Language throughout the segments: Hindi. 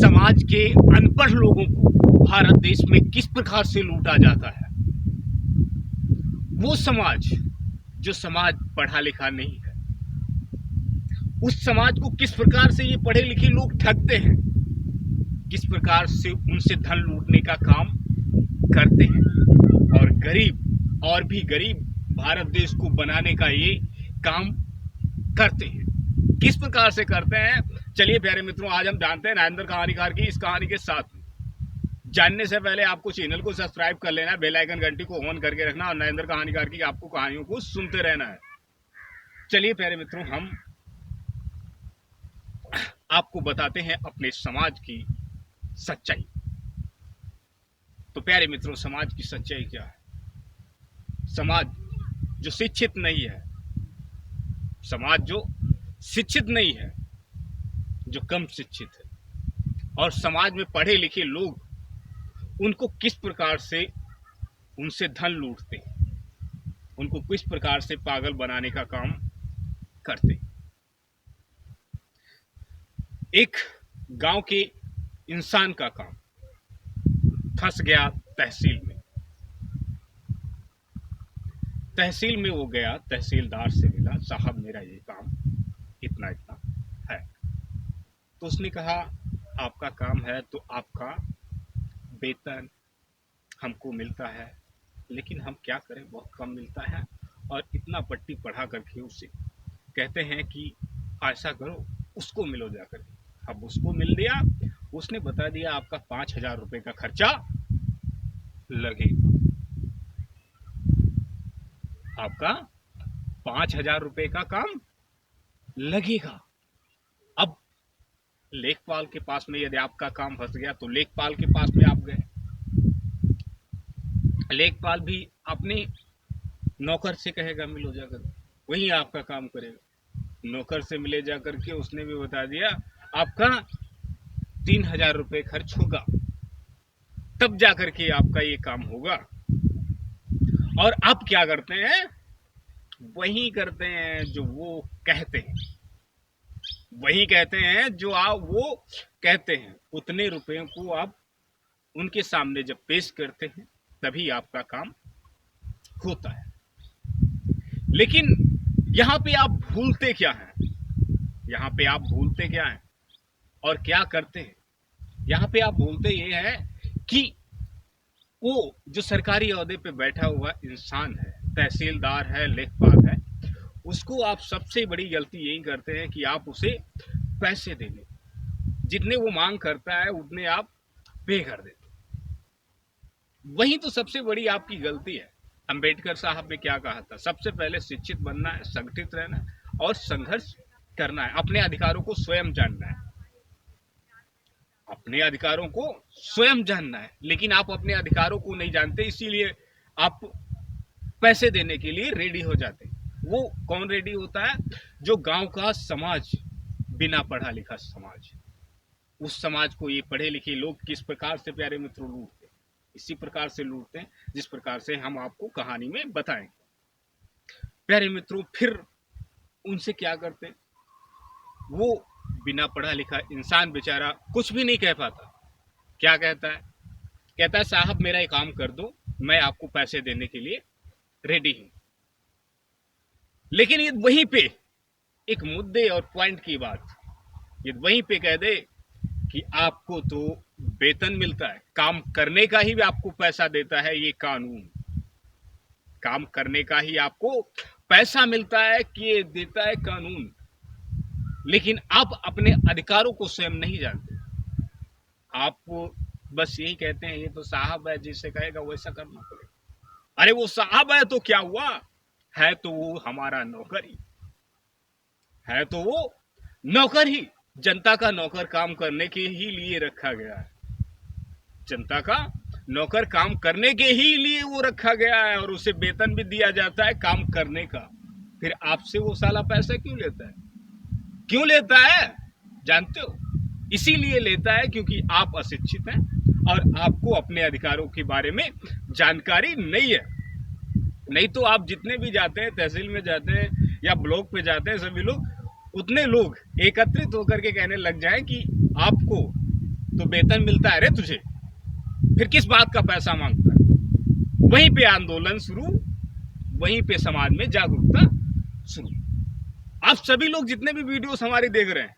समाज के अनपढ़ लोगों को भारत देश में किस प्रकार से लूटा जाता है। वो समाज जो समाज पढ़ा लिखा नहीं है, उस समाज को किस प्रकार से ये पढ़े लिखे लोग ठगते हैं, किस प्रकार से उनसे धन लूटने का काम करते हैं और गरीब और भी गरीब भारत देश को बनाने का ये काम करते हैं, किस प्रकार से करते हैं। चलिए प्यारे मित्रों, आज हम जानते हैं नरेंद्र कहानीकार की इस कहानी के साथ। जानने से पहले आपको चैनल को सब्सक्राइब कर लेना, बेल आइकन घंटी को ऑन करके रखना और नरेंद्र कहानीकार की आपको कहानियों को सुनते रहना है। चलिए प्यारे मित्रों, हम आपको बताते हैं अपने समाज की सच्चाई। तो प्यारे मित्रों, समाज की सच्चाई क्या है? समाज जो शिक्षित नहीं है, समाज जो शिक्षित नहीं है, जो कम शिक्षित है, और समाज में पढ़े लिखे लोग उनको किस प्रकार से उनसे धन लूटते हैं, उनको किस प्रकार से पागल बनाने का काम करते हैं। एक गांव के इंसान का काम फंस गया तहसील में। तहसील में वो गया, तहसीलदार से मिला, साहब मेरा ये काम इतना इतना है। तो उसने कहा आपका काम है तो आपका वेतन हमको मिलता है, लेकिन हम क्या करें, बहुत कम मिलता है और इतना पट्टी पढ़ा करके उसे कहते हैं कि ऐसा करो उसको मिलो जाकर। अब उसको मिल दिया, उसने बता दिया आपका 5,000 रुपये का खर्चा लगेगा, आपका 5,000 रुपये का काम लगेगा। अब लेखपाल के पास में यदि आपका काम फंस गया तो लेखपाल के पास में आप गए। लेखपाल भी अपने नौकर से कहेगा मिलो जाकर, वही आपका काम करेगा। नौकर से मिले जाकर के उसने भी बता दिया आपका 3,000 रुपये खर्च होगा, तब जाकर के आपका ये काम होगा। और आप क्या करते हैं, वही करते हैं जो वो कहते हैं, वही कहते हैं जो आप वो कहते हैं। उतने रुपयों को आप उनके सामने जब पेश करते हैं तभी आपका काम होता है। लेकिन यहाँ पे आप भूलते क्या हैं, यहाँ पे आप भूलते क्या हैं और क्या करते हैं? यहाँ पे आप भूलते ये है कि वो जो सरकारी ओहदे पे बैठा हुआ इंसान है, तहसीलदार है, लेखपाल है, उसको आप सबसे बड़ी गलती यही करते हैं कि आप उसे पैसे दे दें। जितने वो मांग करता है उतने आप पे कर देते। वही तो सबसे बड़ी आपकी गलती है। अंबेडकर साहब ने क्या कहा था? सबसे पहले शिक्षित बनना है, संगठित रहना है और संघर्ष करना है। अपने अधिकारों को स्वयं जानना है, अपने अधिकारों को स्वयं जानना है। लेकिन आप अपने अधिकारों को नहीं जानते, इसीलिए आप पैसे देने के लिए रेडी हो जाते हैं। वो कौन रेडी होता है? जो गांव का समाज, बिना पढ़ा लिखा समाज। उस समाज को ये पढ़े लिखे लोग किस प्रकार से प्यारे मित्रों लूटते हैं, इसी प्रकार से लूटते हैं जिस प्रकार से हम आपको कहानी में बताएंगे। प्यारे मित्रों, फिर उनसे क्या करते हैं? वो बिना पढ़ा लिखा इंसान बेचारा कुछ भी नहीं कह पाता। क्या कहता है? कहता है साहब मेरा एक काम कर दो, मैं आपको पैसे देने के लिए रेडी हूं। लेकिन ये वहीं पे एक मुद्दे और पॉइंट की बात, ये वहीं पे कह दे कि आपको तो वेतन मिलता है, काम करने का ही आपको पैसा देता है ये कानून, काम करने का ही आपको पैसा मिलता है कि ये देता है कानून। लेकिन आप अपने अधिकारों को स्वयं नहीं जानते। आप बस यही कहते हैं ये तो साहब है, जिसे कहेगा वैसा करना पड़ेगा। अरे वो साहब है तो क्या हुआ, है तो वो हमारा नौकर ही है, तो वो नौकर ही, जनता का नौकर काम करने के ही लिए रखा गया है। जनता का नौकर काम करने के ही लिए वो रखा गया है और उसे वेतन भी दिया जाता है काम करने का। फिर आपसे वो साला पैसा क्यों लेता है? क्यों लेता है जानते हो? इसीलिए लेता है क्योंकि आप अशिक्षित हैं और आपको अपने अधिकारों के बारे में जानकारी नहीं है। नहीं तो आप जितने भी जाते हैं, तहसील में जाते हैं या ब्लॉक पे जाते हैं, सभी लोग, उतने लोग एकत्रित होकर के कहने लग जाएं कि आपको तो वेतन मिलता है रे तुझे, फिर किस बात का पैसा मांगता है? वहीं पे आंदोलन शुरू, वहीं पे समाज में जागरूकता शुरू। आप सभी लोग जितने भी वीडियोस हमारे देख रहे हैं,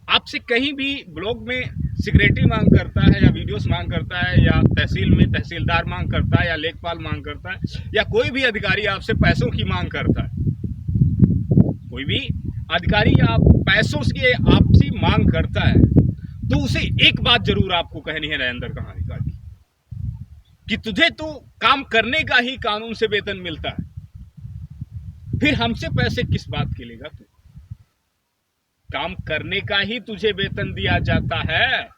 आपसे कहीं भी ब्लॉग में सिक्योरिटी मांग करता है या वीडियोस मांग करता है या तहसील में तहसीलदार मांग करता है या लेखपाल मांग करता है या कोई भी अधिकारी आपसे पैसों की मांग करता है, कोई भी अधिकारी आप पैसों की आपसी मांग करता है, तो उसे एक बात जरूर आपको कहनी है नरेंद्र कहानीकार की, कि तुझे तो काम करने का ही कानून से वेतन मिलता है, फिर हमसे पैसे किस बात के लेगा तू? काम करने का ही तुझे वेतन दिया जाता है,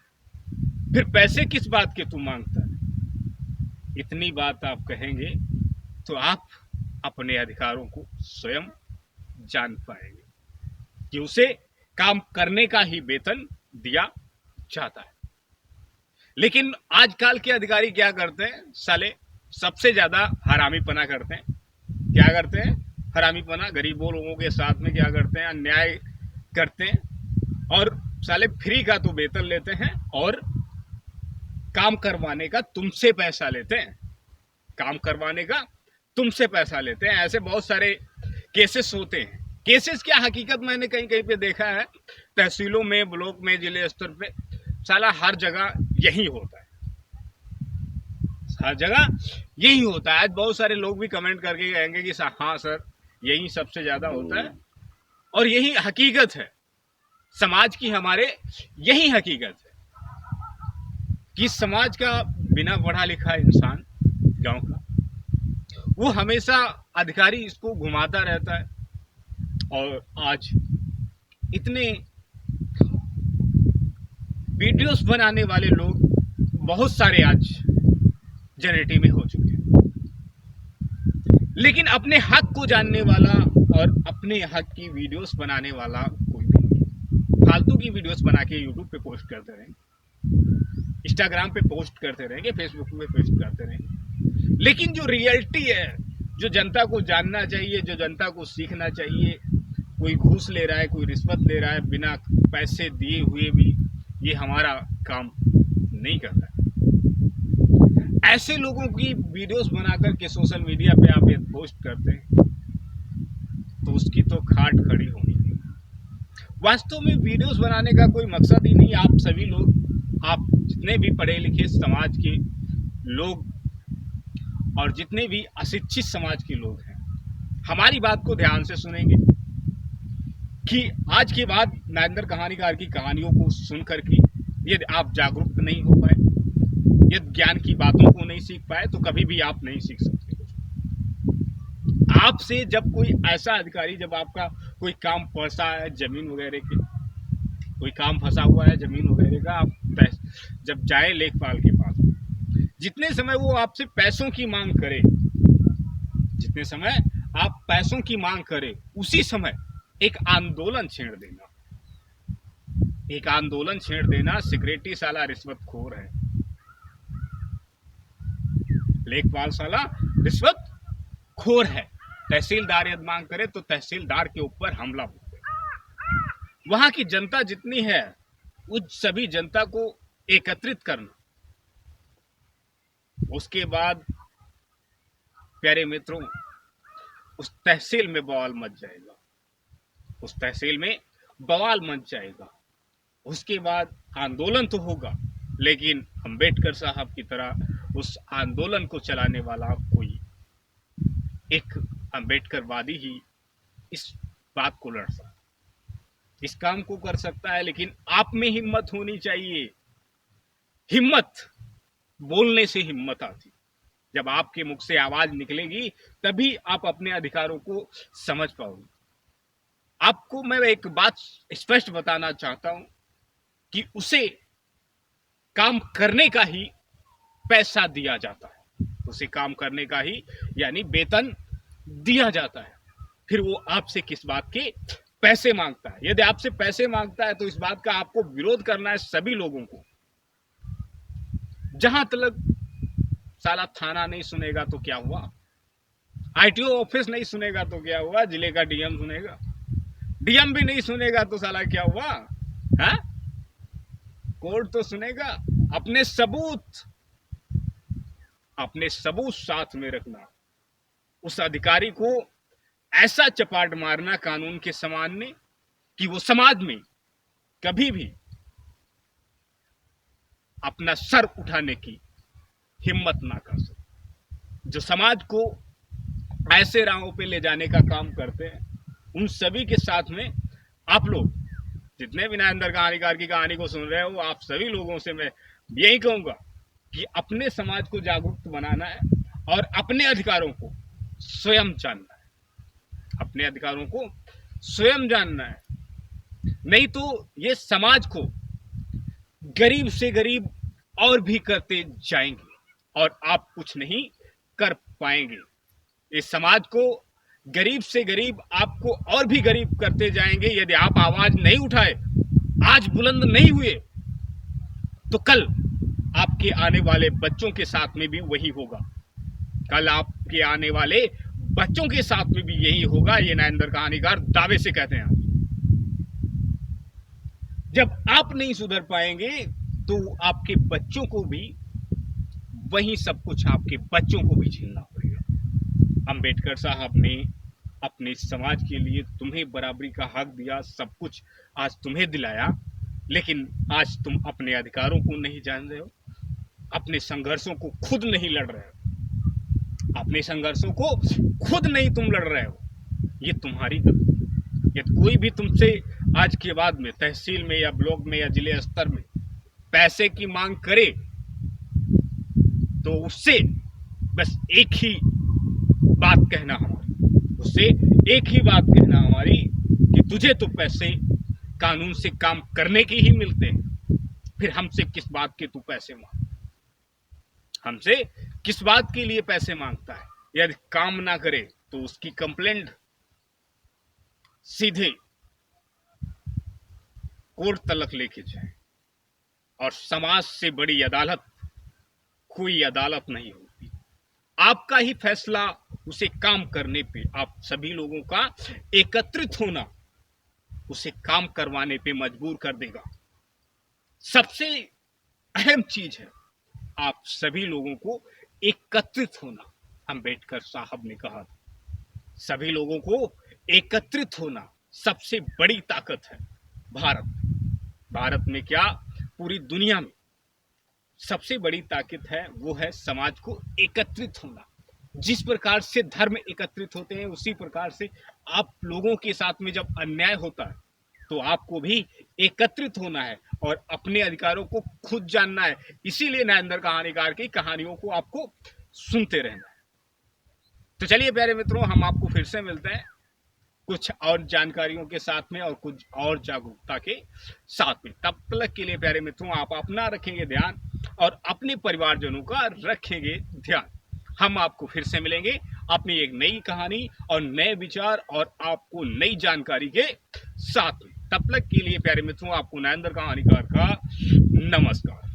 फिर पैसे किस बात के तू मांगता है? इतनी बात आप कहेंगे तो आप अपने अधिकारों को स्वयं जान पाएंगे कि उसे काम करने का ही वेतन दिया जाता है। लेकिन आजकल के अधिकारी क्या करते हैं? साले सबसे ज्यादा हरामीपना करते हैं। क्या करते हैं? हरामीपना। गरीबों लोगों के साथ में क्या करते हैं? अन्याय करते हैं और साले फ्री का तो वेतन लेते हैं और काम करवाने का तुमसे पैसा लेते हैं। काम करवाने का तुमसे पैसा लेते हैं। ऐसे बहुत सारे केसेस होते हैं। केसेस क्या, हकीकत मैंने कहीं कहीं पे देखा है, तहसीलों में, ब्लॉक में, जिले स्तर पे, साला हर जगह यही होता है, हर जगह यही होता है। आज बहुत सारे लोग भी कमेंट करके कहेंगे कि हाँ सर, यही सबसे ज्यादा होता है और यही हकीकत है समाज की। हमारे यही हकीकत है कि समाज का बिना पढ़ा लिखा इंसान, गांव का, वो हमेशा अधिकारी इसको घुमाता रहता है। और आज इतने वीडियोस बनाने वाले लोग बहुत सारे आज जनरेटिव में हो चुके हैं, लेकिन अपने हक को जानने वाला और अपने हक की वीडियोस बनाने वाला कोई भी नहीं। फालतू की वीडियोस बना के यूट्यूब पे पोस्ट करते रहेंगे, इंस्टाग्राम पे पोस्ट करते रहेंगे, फेसबुक पे पोस्ट करते रहेंगे, लेकिन जो रियलिटी है, जो जनता को जानना चाहिए, जो जनता को सीखना चाहिए, कोई घूस ले रहा है, कोई रिश्वत ले रहा है, बिना पैसे दिए हुए भी ये हमारा काम नहीं करता है। ऐसे लोगों की वीडियोस बनाकर के सोशल मीडिया पे आप ये पोस्ट करते हैं तो उसकी तो खाट खड़ी होनी चाहिए। वास्तव में वीडियोस बनाने का कोई मकसद ही नहीं। आप सभी लोग, आप जितने भी पढ़े लिखे समाज के लोग और जितने भी अशिक्षित समाज के लोग हैं, हमारी बात को ध्यान से सुनेंगे कि आज के बाद नरेंद्र कहानीकार की कहानियों को सुनकर के यदि आप जागरूक नहीं हो पाए, यदि ज्ञान की बातों को नहीं सीख पाए, तो कभी भी आप नहीं सीख सकते। आपसे जब कोई ऐसा अधिकारी, जब आपका कोई काम फंसा है जमीन वगैरह के, कोई काम फंसा हुआ है जमीन वगैरह का, आप जब जाए लेखपाल के पास, जितने समय वो आपसे पैसों की मांग करे, जितने समय आप पैसों की मांग करे, उसी समय एक आंदोलन छेड़ देना, एक आंदोलन छेड़ देना। सिक्योरिटी साला रिश्वतखोर है, लेखपाल साला रिश्वतखोर है। तहसीलदार यदि मांग करे तो तहसीलदार के ऊपर हमला होता है। वहां की जनता जितनी है, उस सभी जनता को एकत्रित करना, उसके बाद प्यारे मित्रों, उस तहसील में बवाल मच जाएगा, उस तहसील में बवाल मच जाएगा। उसके बाद आंदोलन तो होगा, लेकिन अंबेडकर साहब की तरह उस आंदोलन को चलाने वाला कोई एक अंबेडकरवादी ही इस बात को लड़ सकता, इस काम को कर सकता है। लेकिन आप में हिम्मत होनी चाहिए। हिम्मत, बोलने से हिम्मत आती, जब आपके मुख से आवाज निकलेगी तभी आप अपने अधिकारों को समझ पाओगे। आपको मैं एक बात स्पष्ट बताना चाहता हूं कि उसे काम करने का ही पैसा दिया जाता है, उसे काम करने का ही यानी वेतन दिया जाता है, फिर वो आपसे किस बात के पैसे मांगता है। यदि आपसे पैसे मांगता है तो इस बात का आपको विरोध करना है सभी लोगों को। जहां तक साला थाना नहीं सुनेगा तो क्या हुआ, आईटीओ ऑफिस नहीं सुनेगा तो क्या हुआ, जिले का डीएम सुनेगा, डीएम भी नहीं सुनेगा तो साला क्या हुआ है? कोर्ट तो सुनेगा। अपने सबूत साथ में रखना। उस अधिकारी को ऐसा चपाट मारना कानून के सामने कि वो समाज में कभी भी अपना सर उठाने की हिम्मत ना कर सके। जो समाज को ऐसे राहों पे ले जाने का काम करते हैं, उन सभी के साथ में आप लोग जितने भी नरेंद्र कहानीकार की कहानी को सुन रहे हो, आप सभी लोगों से मैं यही कहूंगा कि अपने समाज को जागरूक बनाना है और अपने अधिकारों को स्वयं जानना है। अपने अधिकारों को स्वयं जानना है, नहीं तो ये समाज को गरीब से गरीब और भी करते जाएंगे और आप कुछ नहीं कर पाएंगे। इस समाज को गरीब से गरीब आपको और भी गरीब करते जाएंगे। यदि आप आवाज नहीं उठाए, आज बुलंद नहीं हुए, तो कल आपके आने वाले बच्चों के साथ में भी वही होगा। कल आपके आने वाले बच्चों के साथ में भी यही होगा। ये नरेंद्र कहानीकार दावे से कहते हैं। जब आप नहीं सुधर पाएंगे तो आपके बच्चों को भी वही सब कुछ आपके बच्चों को भी झेलना पड़ेगा। अंबेडकर साहब ने अपने समाज के लिए तुम्हें बराबरी का हक दिया, सब कुछ आज तुम्हें दिलाया, लेकिन आज तुम अपने अधिकारों को नहीं जान रहे हो, अपने संघर्षों को खुद नहीं लड़ रहे हो, अपने संघर्षों को खुद नहीं तुम लड़ रहे हो। ये तुम्हारी गलती। यदि कोई भी तुमसे आज के बाद में तहसील में या ब्लॉक में या जिले स्तर में पैसे की मांग करे, तो उससे बस एक ही बात कहना हमारी, उससे एक ही बात कहना हमारी कि तुझे तो पैसे कानून से काम करने के ही मिलते हैं, फिर हमसे किस बात के तू पैसे मांग, हमसे किस बात के लिए पैसे मांगता है। यदि काम ना करे तो उसकी कंप्लेंट सीधे कोर्ट तलक लेके जाए, और समाज से बड़ी अदालत कोई अदालत नहीं होती। आपका ही फैसला उसे काम करने पे, आप सभी लोगों का एकत्रित होना उसे काम करवाने पे मजबूर कर देगा। सबसे अहम चीज है आप सभी लोगों को एकत्रित होना। अंबेडकर साहब ने कहा सभी लोगों को एकत्रित होना सबसे बड़ी ताकत है। भारत में क्या, पूरी दुनिया में सबसे बड़ी ताकत है वो है समाज को एकत्रित होना। जिस प्रकार से धर्म एकत्रित होते हैं, उसी प्रकार से आप लोगों के साथ में जब अन्याय होता है तो आपको भी एकत्रित होना है और अपने अधिकारों को खुद जानना है। इसीलिए नरेंद्र कहानीकार की कहानियों को आपको सुनते रहना है। तो चलिए प्यारे मित्रों, हम आपको फिर से मिलते हैं कुछ और जानकारियों के साथ में और कुछ और जागरूकता के साथ में। तब तक के लिए प्यारे मित्रों, आप अपना रखेंगे ध्यान और अपने परिवारजनों का रखेंगे ध्यान। हम आपको फिर से मिलेंगे अपनी एक नई कहानी और नए विचार और आपको नई जानकारी के साथ में। तब तक के लिए प्यारे मित्रों, आपको नरेंद्र कहानीकार का नमस्कार।